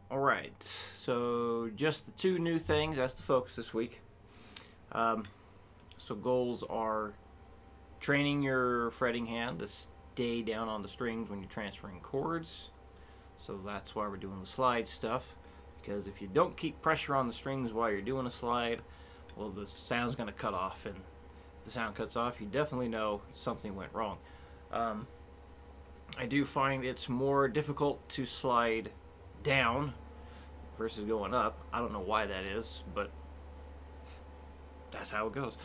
Alright, so just the two new things, that's the focus this week. So goals are training your fretting hand to stay down on the strings when you're transferring chords. So that's why we're doing the slide stuff, because if you don't keep pressure on the strings while you're doing a slide, well, the sound's going to cut off, and if the sound cuts off, you definitely know something went wrong. I do find it's more difficult to slide down versus going up. I don't know why that is, but that's how it goes.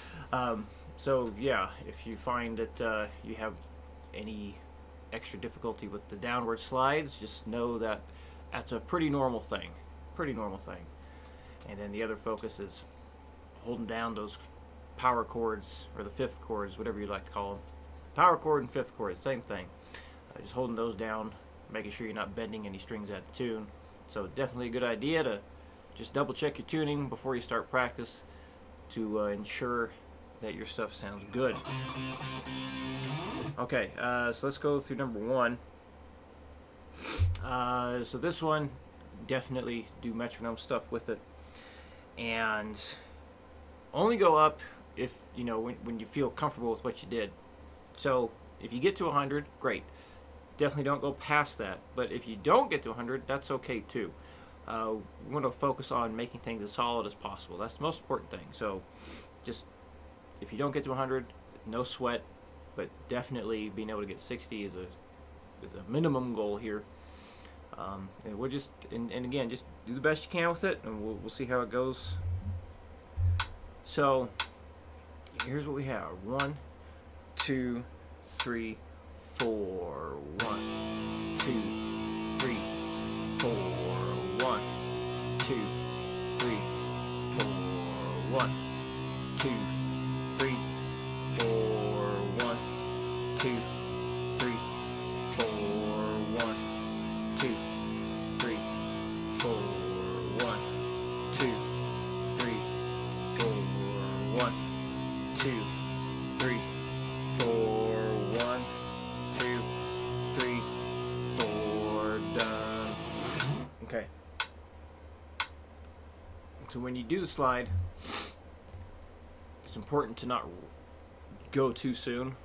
So yeah, if you find that you have any extra difficulty with the downward slides, just know that that's a pretty normal thing. And then the other focus is holding down those power chords, or the fifth chords, whatever you like to call them. Power chord and fifth chord, same thing. Just holding those down, making sure you're not bending any strings out of tune. So definitely a good idea to just double check your tuning before you start practice to ensure that your stuff sounds good. Okay, so let's go through number one. So this one, definitely do metronome stuff with it, and only go up if you know when you feel comfortable with what you did. So if you get to 100, great. Definitely don't go past that. But if you don't get to 100, that's okay too. We want to focus on making things as solid as possible. That's the most important thing. So just if you don't get to 100, no sweat, but definitely being able to get 60 is a minimum goal here. And we'll just and again, just do the best you can with it, and we'll see how it goes. So here's what we have: 1, 2, 3, 4. 1, 2, 3, 4. 1, 2, 3, 4. 1, 2, 3, 4. 1, 2, 3, 4. 1, 2, 3, 4. 1, 2, 3, 4. 1, 2, 3, 4. 1, 2, 3, 4. Done. Okay. So when you do the slide, it's important to not go too soon.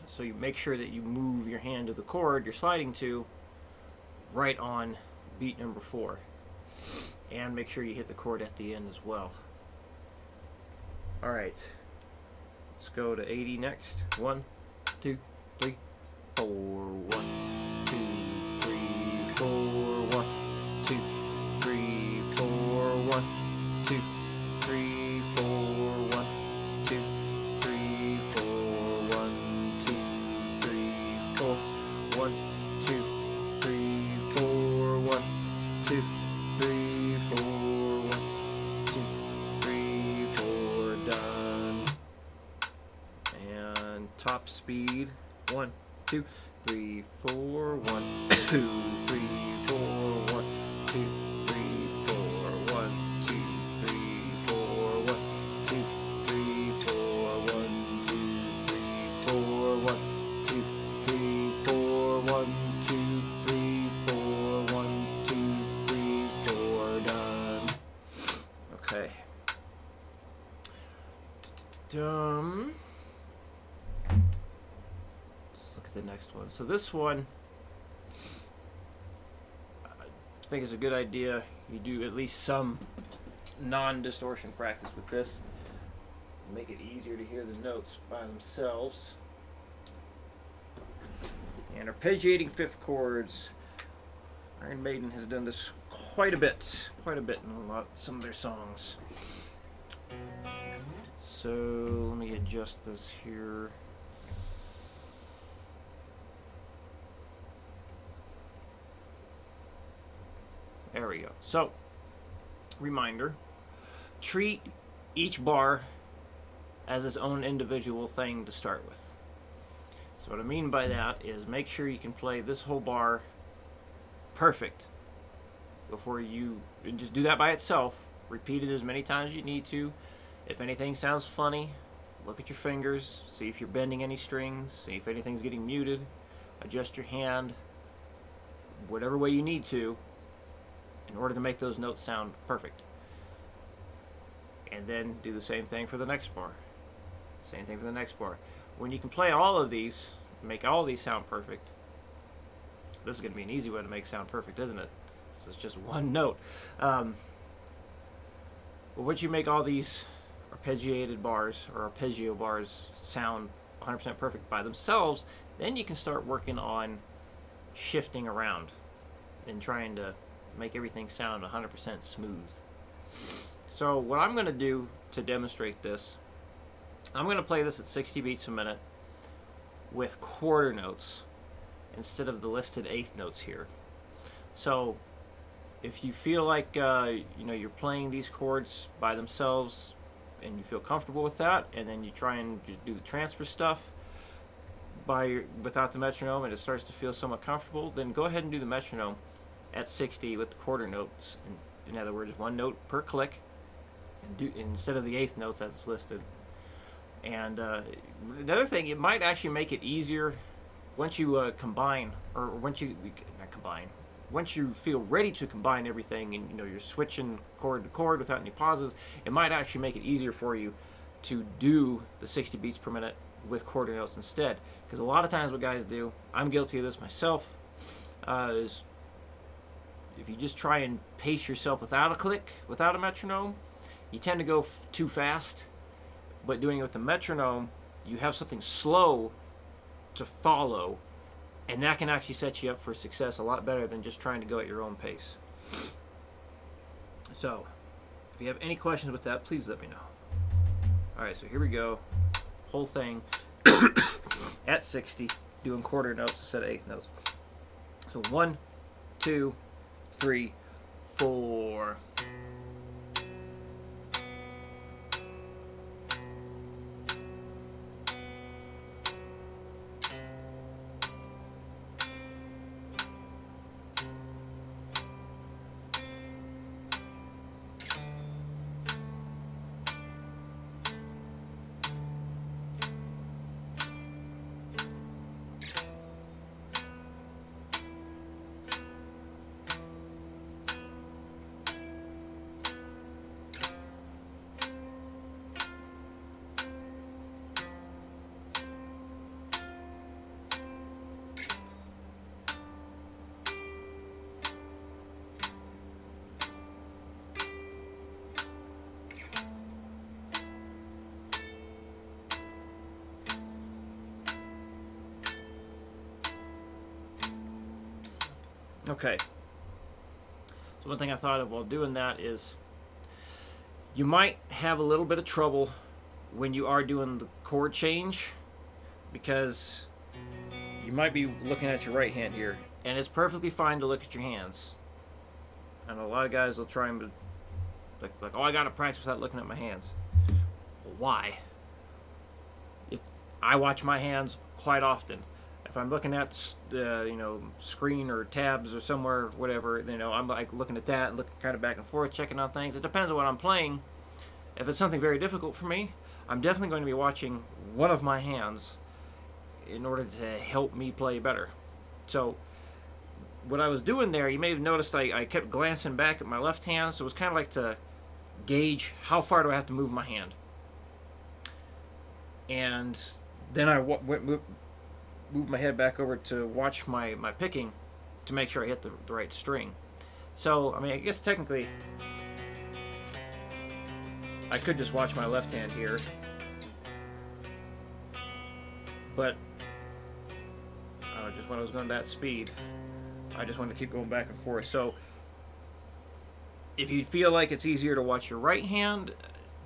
So you make sure that you move your hand to the chord you're sliding to right on beat number 4. And make sure you hit the chord at the end as well. Alright. Let's go to 80 next. 1, 2, 3, 4. 1, 2, 3, 4. 1, 2, 3, 4. 1, 2, 3, 4. 1, 2, 3, 4. 1, 2, 3, 4. 1, 2, 3, 4. 1, 2, 3, 4. 1, 2, 3, 4. Done. And top speed. 1, 2, 3, 4. 1, 2, 3, 4. 1, 2, 3, 4. 1, 2, 3, 4. 1, 2, 3, 4. 1, 2, 3, 4. 1, 2, 3, 4. 1, 2, 3, 4. 1, 2, 3, 4. Done. Okay. Let's look at the next one. So this one, I think is a good idea. You do at least some non-distortion practice with this. Make it easier to hear the notes by themselves. And arpeggiating fifth chords. Iron Maiden has done this quite a bit in some of their songs. So let me adjust this here. There we go. So, reminder, treat each bar as its own individual thing to start with. So what I mean by that is make sure you can play this whole bar perfect before you just do that by itself. Repeat it as many times as you need to. If anything sounds funny, look at your fingers, see if you're bending any strings, see if anything's getting muted, adjust your hand, whatever way you need to, in order to make those notes sound perfect. And then do the same thing for the next bar. Same thing for the next bar. When you can play all of these, make all of these sound perfect. This is going to be an easy way to make sound perfect, isn't it? This is just one note. But once you make all these arpeggiated bars or arpeggio bars sound 100% perfect by themselves, then you can start working on shifting around and trying to make everything sound 100% smooth. So what I'm going to do to demonstrate this, I'm going to play this at 60 beats a minute with quarter notes instead of the listed eighth notes here. So if you feel like you're playing these chords by themselves and you feel comfortable with that, and then you try and just do the transfer stuff without the metronome, and it starts to feel somewhat comfortable, then go ahead and do the metronome at 60 with the quarter notes. In other words, one note per click, and instead of the eighth notes that's listed. And the other thing, it might actually make it easier once you combine, or once you feel ready to combine everything, and you're switching chord to chord without any pauses. It might actually make it easier for you to do the 60 beats per minute with quarter notes instead. Because a lot of times what guys do, I'm guilty of this myself, is if you just try and pace yourself without a click, without a metronome, you tend to go too fast. But doing it with the metronome, you have something slow to follow, and that can actually set you up for success a lot better than just trying to go at your own pace. So, if you have any questions with that, please let me know. Alright, so here we go. Whole thing at 60, doing quarter notes instead of eighth notes. So 1, 2, 3, 4. Okay, so one thing I thought of while doing that is you might have a little bit of trouble when you are doing the chord change, because you might be looking at your right hand here, and it's perfectly fine to look at your hands. And a lot of guys will try and like, oh, I gotta practice without looking at my hands. Well, why? If I watch my hands quite often. If I'm looking at screen or tabs or somewhere, whatever, I'm like looking at that and looking kind of back and forth, checking on things. It depends on what I'm playing. If it's something very difficult for me, I'm definitely going to be watching one of my hands in order to help me play better. So what I was doing there, you may have noticed I kept glancing back at my left hand, so it was kind of like to gauge how far do I have to move my hand. And then I move my head back over to watch my picking to make sure I hit the right string. So, I mean, I guess technically I could just watch my left hand here, but just when I was going that speed, I just wanted to keep going back and forth. So if you feel like it's easier to watch your right hand,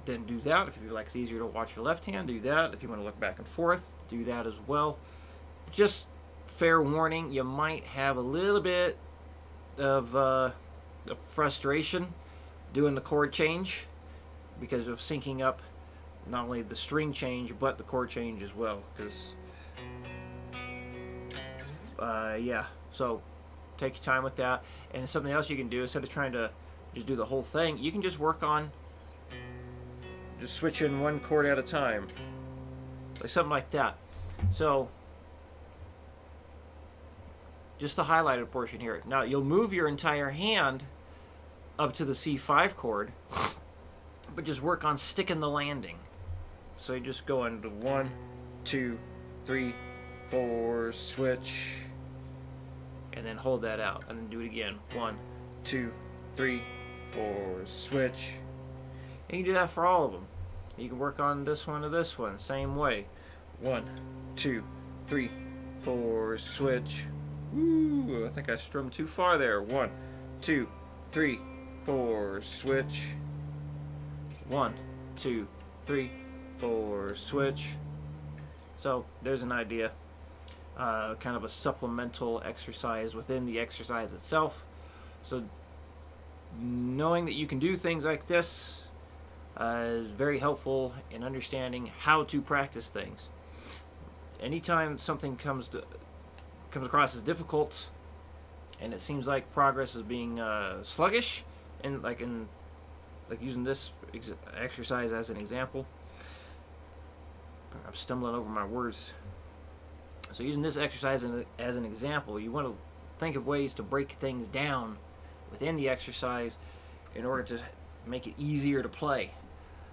then do that. If you feel like it's easier to watch your left hand, do that. If you want to look back and forth, do that as well. Just fair warning, you might have a little bit of frustration doing the chord change because of syncing up not only the string change but the chord change as well. Because yeah, so take your time with that. And something else you can do, instead of trying to just do the whole thing, you can just work on just switching one chord at a time, like something like that. So just the highlighted portion here. Now you'll move your entire hand up to the C5 chord, but just work on sticking the landing. So you just go into 1, 2, 3, 4, switch, and then hold that out, and then do it again. 1, 2, 3, 4, switch. And you can do that for all of them. You can work on this one to this one, same way. 1, 2, 3, 4, switch. Ooh, I think I strummed too far there. 1, 2, 3, 4, switch. 1, 2, 3, 4, switch. So there's an idea. Kind of a supplemental exercise within the exercise itself. So knowing that you can do things like this is very helpful in understanding how to practice things. Anytime something comes across as difficult, and it seems like progress is being sluggish, and like using this exercise as an example, I'm stumbling over my words. So using this exercise as an example, you want to think of ways to break things down within the exercise in order to make it easier to play.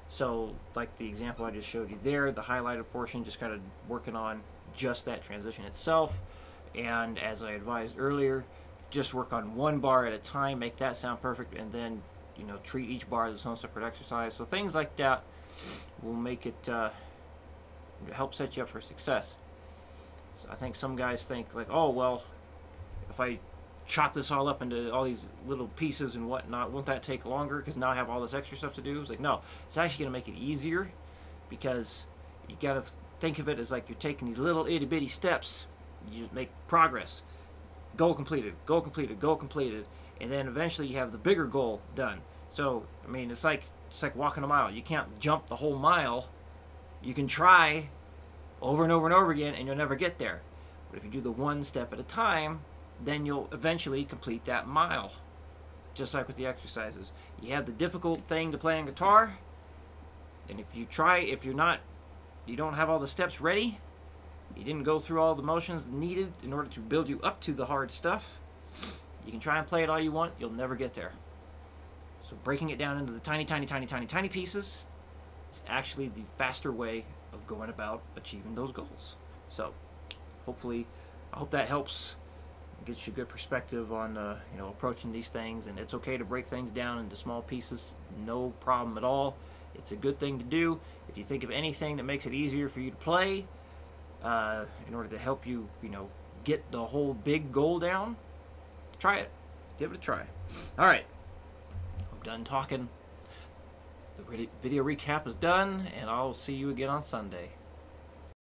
So like the example I just showed you there, the highlighted portion, just kind of working on just that transition itself. And as I advised earlier, just work on one bar at a time, make that sound perfect, and then, you know, treat each bar as its own separate exercise. So things like that will make it help set you up for success. So I think some guys think like, oh well, if I chop this all up into all these little pieces and whatnot, won't that take longer because now I have all this extra stuff to do? It's like, no, it's actually going to make it easier, because you got to think of it as like you're taking these little itty bitty steps. You make progress, goal completed, goal completed, goal completed, and then eventually you have the bigger goal done. So I mean, it's like walking a mile. You can't jump the whole mile. You can try over and over and over again, and you'll never get there. But if you do the one step at a time, then you'll eventually complete that mile. Just like with the exercises. You have the difficult thing to play on guitar, and if you don't have all the steps ready, you didn't go through all the motions needed in order to build you up to the hard stuff, you can try and play it all you want, you'll never get there. So breaking it down into the tiny, tiny, tiny, tiny, tiny pieces is actually the faster way of going about achieving those goals. So hopefully, I hope that helps, gets you a good perspective on you know, approaching these things. And it's okay to break things down into small pieces, no problem at all. It's a good thing to do. If you think of anything that makes it easier for you to play, in order to help you, you know, get the whole big goal down, try it. Give it a try. All right, I'm done talking. The video recap is done, and I'll see you again on Sunday.